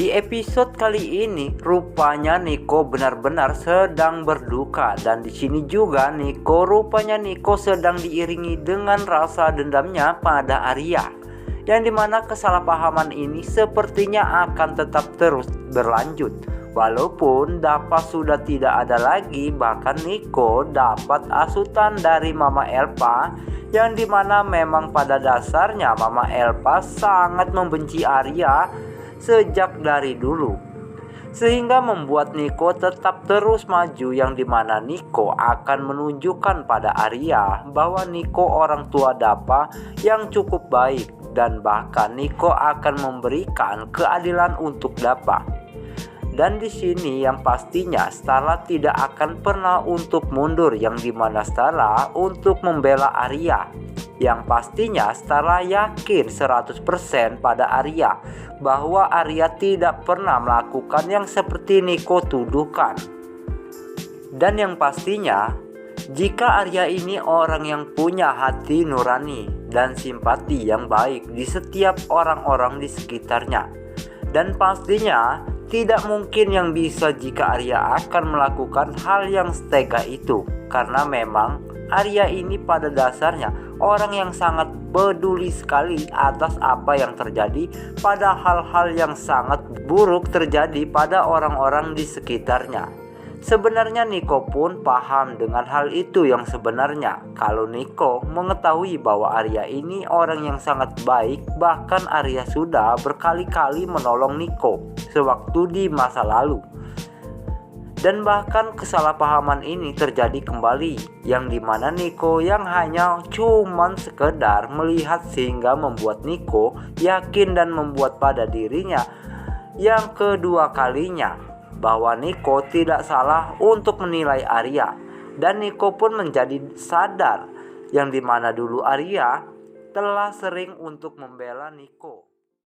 Di episode kali ini, rupanya Nico benar-benar sedang berduka, dan di sini juga rupanya Nico sedang diiringi dengan rasa dendamnya pada Arya, yang dimana kesalahpahaman ini sepertinya akan tetap terus berlanjut. Walaupun Dappa sudah tidak ada lagi, bahkan Nico dapat asutan dari Mama Elpa, yang dimana memang pada dasarnya Mama Elpa sangat membenci Arya sejak dari dulu, sehingga membuat Nico tetap terus maju, yang dimana Nico akan menunjukkan pada Arya bahwa Nico orang tua Dappa yang cukup baik, dan bahkan Nico akan memberikan keadilan untuk Dappa. Dan di sini yang pastinya Starla tidak akan pernah untuk mundur, yang dimana Starla untuk membela Arya. Yang pastinya Starla yakin 100% pada Arya bahwa Arya tidak pernah melakukan yang seperti Nico tuduhkan. Dan yang pastinya jika Arya ini orang yang punya hati nurani dan simpati yang baik di setiap orang-orang di sekitarnya. Dan pastinya tidak mungkin yang bisa jika Arya akan melakukan hal yang setega itu, karena memang Arya ini pada dasarnya orang yang sangat peduli sekali atas apa yang terjadi, pada hal-hal yang sangat buruk terjadi pada orang-orang di sekitarnya. Sebenarnya Nico pun paham dengan hal itu yang sebenarnya. Kalau Nico mengetahui bahwa Arya ini orang yang sangat baik, bahkan Arya sudah berkali-kali menolong Nico sewaktu di masa lalu. Dan bahkan kesalahpahaman ini terjadi kembali, yang dimana Nico yang hanya cuman sekedar melihat sehingga membuat Nico yakin dan membuat pada dirinya yang kedua kalinya bahwa Nico tidak salah untuk menilai Arya. Dan Nico pun menjadi sadar yang dimana dulu Arya telah sering untuk membela Nico.